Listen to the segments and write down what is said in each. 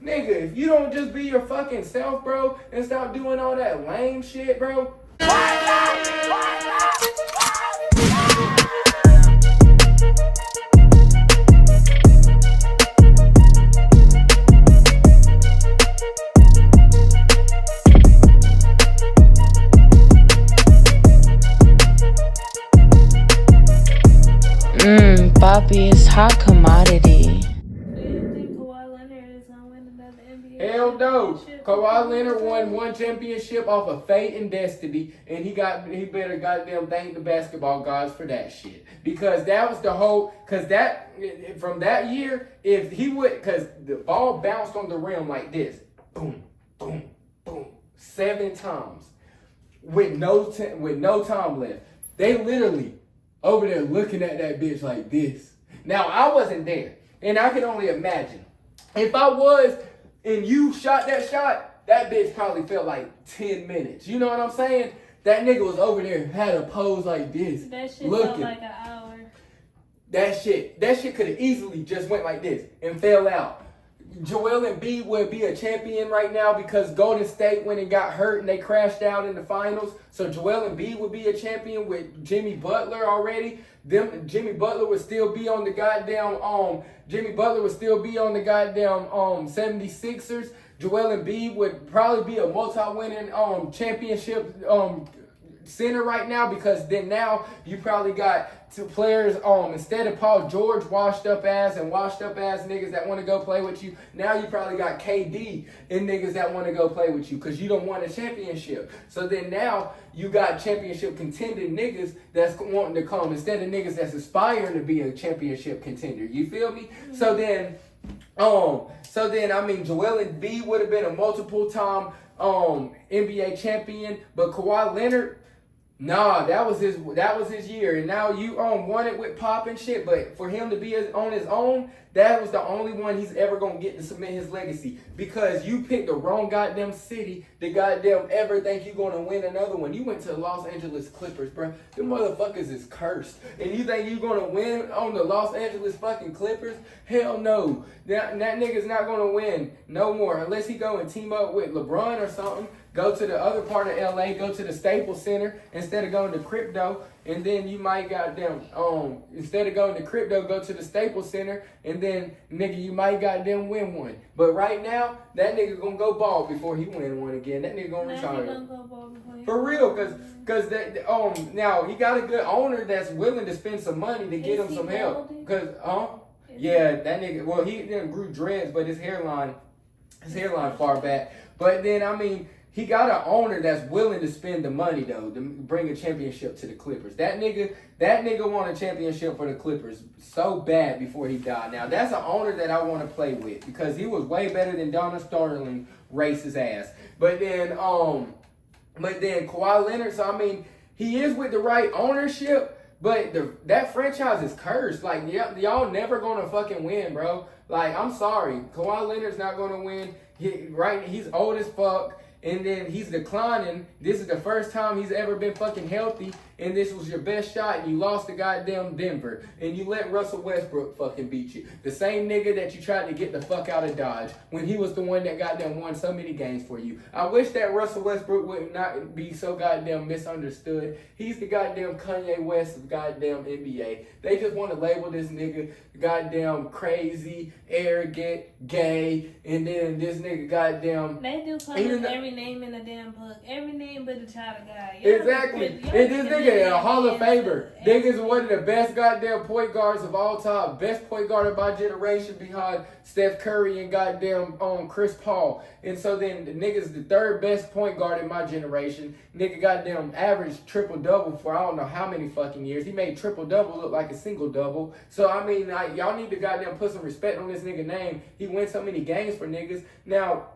Nigga, if you don't just be your fucking self, bro, and stop doing all that lame shit, bro. Poppy is hot commodity. Do you think Kawhi Leonard is gonna win another NBA? Hell no. championship? Kawhi Leonard won one championship off of fate and destiny, and he better goddamn thank the basketball gods for that shit. Because that was the whole, from that year, if he would, because the ball bounced on the rim like this, boom, boom, boom, 7 times with no time left. They literally over there looking at that bitch like this. Now, I wasn't there, and I can only imagine. If I was, and you shot that shot, that bitch probably felt like 10 minutes. You know what I'm saying? That nigga was over there, had a pose like this. That shit looking. felt like an hour. That shit could have easily just went like this and fell out. Joel Embiid would be a champion right now because Golden State went and got hurt and they crashed out in the finals. So Joel Embiid would be a champion with Jimmy Butler already. Jimmy Butler would still be on the goddamn 76ers. Joel Embiid would probably be a multi-winning championship center right now, because then now you probably got 2 players instead of Paul George washed up ass niggas that want to go play with you. Now you probably got KD and niggas that want to go play with you because you don't want a championship. So then now you got championship contending niggas that's wanting to come instead of niggas that's aspiring to be a championship contender. You feel me? So then Joel Embiid would have been a multiple time NBA champion, but Kawhi Leonard, nah, that was his year, and now you won it with Pop and shit. But for him to be on his own, that was the only one he's ever gonna get to cement his legacy. Because you picked the wrong goddamn city to goddamn ever think you gonna win another one. You went to the Los Angeles Clippers, bro. Them motherfuckers is cursed, and you think you gonna win on the Los Angeles fucking Clippers? Hell no. That nigga's not gonna win no more unless he go and team up with LeBron or something. Go to the other part of LA, go to the Staples Center instead of going to crypto, and then you might goddamn instead of going to crypto, go to the Staples Center, and then nigga you might goddamn win one. But right now, that nigga gonna go ball before he win one again. That nigga gonna retire. For real, cause now he got a good owner that's willing to spend some money to get him some help. Cause yeah, that nigga, well, he didn't grew dreads, but his hairline far back. But then he got an owner that's willing to spend the money though to bring a championship to the Clippers. That nigga won a championship for the Clippers so bad before he died. Now that's an owner that I want to play with because he was way better than Donald Sterling, racist ass. But then Kawhi Leonard. So he is with the right ownership. But that franchise is cursed. Like, y'all never gonna fucking win, bro. Like, I'm sorry. Kawhi Leonard's not gonna win. He's old as fuck. And then he's declining. This is the first time he's ever been fucking healthy. And this was your best shot. And you lost to goddamn Denver. And you let Russell Westbrook fucking beat you. The same nigga that you tried to get the fuck out of Dodge. When he was the one that goddamn won so many games for you. I wish that Russell Westbrook would not be so goddamn misunderstood. He's the goddamn Kanye West of goddamn NBA. They just want to label this nigga goddamn crazy, arrogant, gay. And then this nigga goddamn... They do call him every name in the damn book. Every name but the child of God. Exactly. And this nigga a Hall of Famer. Nigga's one of the best goddamn point guards of all time. Best point guard of my generation behind Steph Curry and goddamn Chris Paul. And so then the nigga's the 3rd best point guard in my generation. Nigga goddamn averaged triple-double for I don't know how many fucking years. He made triple-double look like a single-double. So y'all need to goddamn put some respect on this nigga name. He wins so many games for niggas. Now,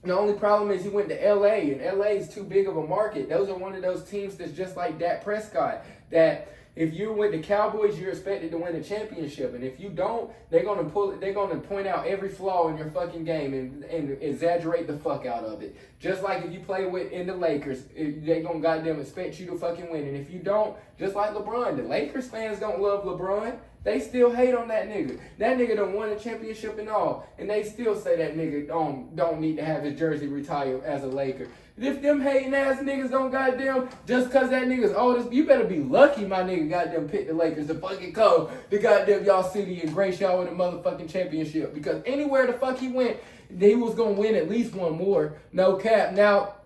the only problem is he went to LA, and LA is too big of a market. Those are one of those teams that's just like Dak Prescott, that if you went to Cowboys, you're expected to win a championship. And if you don't, they're gonna point out every flaw in your fucking game and exaggerate the fuck out of it. Just like if you play in the Lakers, they gonna goddamn expect you to fucking win. And if you don't, just like LeBron, the Lakers fans don't love LeBron. They still hate on that nigga. That nigga done won a championship and all. And they still say that nigga don't need to have his jersey retired as a Laker. If them hating ass niggas don't goddamn, just cause that nigga's oldest, you better be lucky my nigga goddamn picked the Lakers to fucking come to goddamn y'all city and grace y'all with a motherfucking championship. Because anywhere the fuck he went, he was gonna win at least one more. No cap. Now,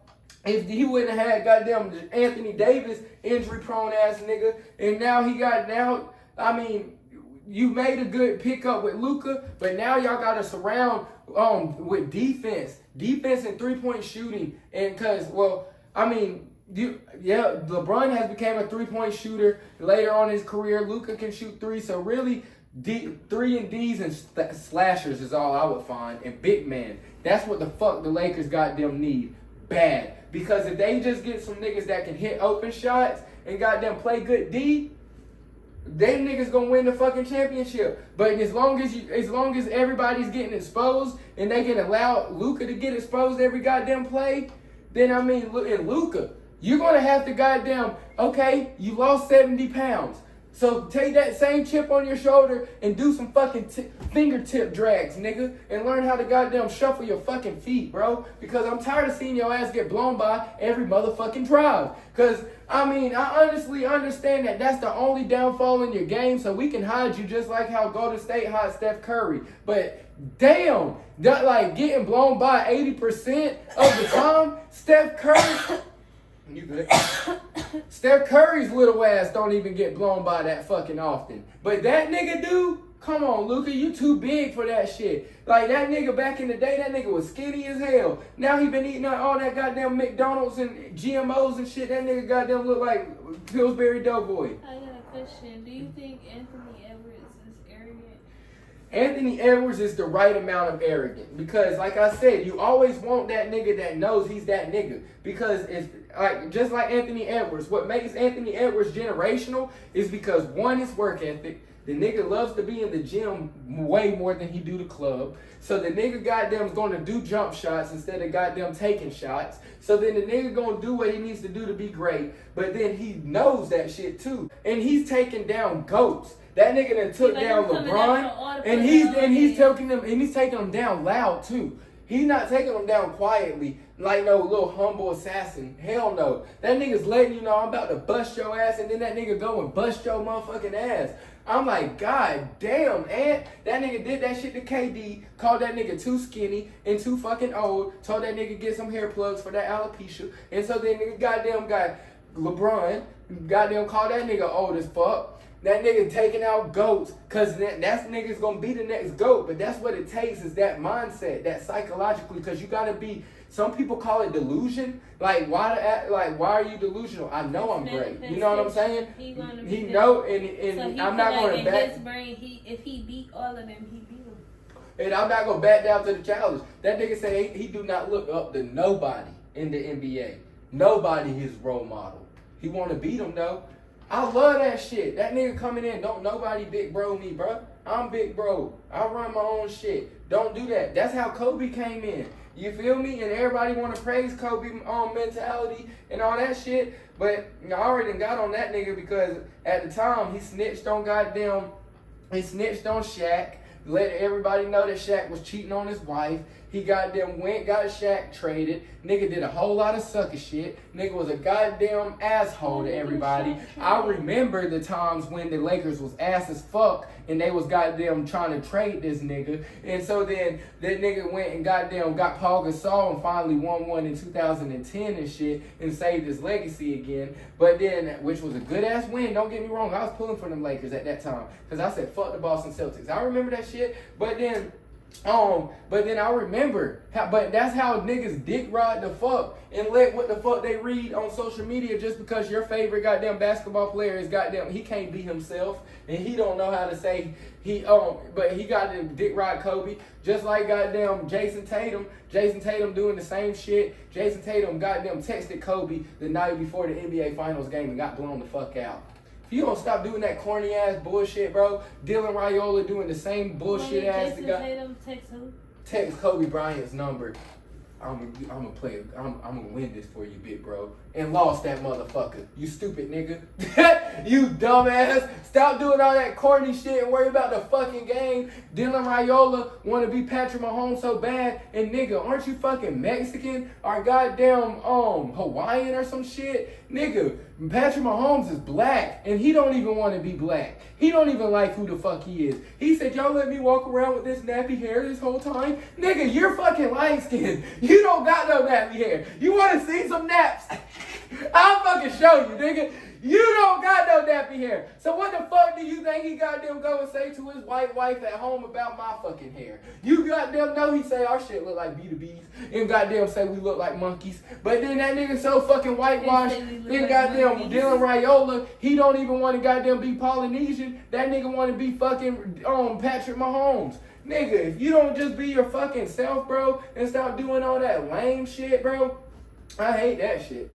if he wouldn't have had goddamn Anthony Davis, injury prone ass nigga, and I mean, you made a good pickup with Luka, but now y'all gotta surround with defense and 3-point shooting, and LeBron has become a 3-point shooter later on in his career. Luka can shoot 3, so really 3 and D's and slashers is all I would find, and big man. That's what the fuck the Lakers goddamn need bad, because if they just get some niggas that can hit open shots and goddamn play good D, they niggas gonna win the fucking championship. But as long as everybody's getting exposed and they can allow Luka to get exposed every goddamn play, then I mean, in Luka, you're gonna have to goddamn, okay, you lost 70 pounds. So take that same chip on your shoulder and do some fucking fingertip drags, nigga, and learn how to goddamn shuffle your fucking feet, bro. Because I'm tired of seeing your ass get blown by every motherfucking drive. Because, I mean, I honestly understand that that's the only downfall in your game, so we can hide you just like how Golden State hide Steph Curry. But damn, that like getting blown by 80% of the time, Steph Curry... You good? Steph Curry's little ass don't even get blown by that fucking often. But that nigga do? Come on, Luka, you too big for that shit. Like, that nigga back in the day, that nigga was skinny as hell. Now he been eating all that goddamn McDonald's and GMOs and shit. That nigga goddamn look like Pillsbury Doughboy. I got a question. Do you think Anthony Edwards is arrogant? Anthony Edwards is the right amount of arrogant. Because, like I said, you always want that nigga that knows he's that nigga. Because it's like, just like Anthony Edwards, what makes Anthony Edwards generational is because, one, his work ethic. The nigga loves to be in the gym way more than he do the club. So the nigga goddamn is going to do jump shots instead of goddamn taking shots. So then the nigga going to do what he needs to do to be great. But then he knows that shit too. And he's taking down GOATs. That nigga done took down LeBron, and he's taking them down loud too. He's not taking them down quietly like no little humble assassin. Hell no. That nigga's letting you know I'm about to bust your ass, and then that nigga go and bust your motherfucking ass. I'm like, God damn, Ant. That nigga did that shit to KD, called that nigga too skinny and too fucking old, told that nigga get some hair plugs for that alopecia. And so then nigga goddamn got LeBron, goddamn called that nigga old as fuck. That nigga taking out GOATs, cause that's nigga's gonna be the next GOAT. But that's what it takes, is that mindset, that psychologically, cause you gotta be. Some people call it delusion. Like why are you delusional? I know I'm great. You know what I'm saying? He know, and so I'm not gonna back. His brain, if he beat all of them, he beat them. And I'm not gonna back down to the challenge. That nigga say he do not look up to nobody in the NBA. Nobody his role model. He want to beat him though. I love that shit. That nigga coming in, don't nobody big bro me, bro. I'm big bro. I run my own shit. Don't do that. That's how Kobe came in. You feel me? And everybody want to praise Kobe mentality and all that shit. But I already got on that nigga because at the time he snitched on Shaq. Let everybody know that Shaq was cheating on his wife. He got Shaq traded. Nigga did a whole lot of sucker shit. Nigga was a goddamn asshole to everybody. I remember the times when the Lakers was ass as fuck and they was goddamn trying to trade this nigga. And so then that nigga went and goddamn got Paul Gasol and finally won one in 2010 and shit and saved his legacy again. But then, which was a good ass win, don't get me wrong, I was pulling for them Lakers at that time. Cause I said fuck the Boston Celtics. I remember that shit. But then I remember but that's how niggas dick ride the fuck and let what the fuck they read on social media just because your favorite goddamn basketball player is goddamn, he can't be himself and he don't know how to say but he got to dick ride Kobe just like goddamn Jason Tatum doing the same shit. Jason Tatum goddamn texted Kobe the night before the NBA Finals game and got blown the fuck out. If you don't stop doing that corny ass bullshit, bro, Dylan Raiola doing the same bullshit ass the guy. Text who? Text Kobe Bryant's number. I'm gonna win this for you, big bro. And lost that motherfucker. You stupid nigga. You dumbass. Stop doing all that corny shit and worry about the fucking game. Dylan Raiola wanna be Patrick Mahomes so bad. And nigga, aren't you fucking Mexican or goddamn Hawaiian or some shit? Nigga, Patrick Mahomes is black and he don't even want to be black. He don't even like who the fuck he is. He said, y'all let me walk around with this nappy hair this whole time? Nigga, you're fucking light skinned. You don't got no nappy hair. You want to see some naps? I'll fucking show you, nigga. You don't got no nappy hair. So what the fuck do you think he goddamn go and say to his white wife at home about my fucking hair? You goddamn know he say our shit look like B2Bs and goddamn say we look like monkeys. But then that nigga so fucking whitewashed, then goddamn Dylan Raiola, he don't even want to goddamn be Polynesian. That nigga want to be fucking Patrick Mahomes. Nigga, if you don't just be your fucking self, bro, and stop doing all that lame shit, bro, I hate that shit.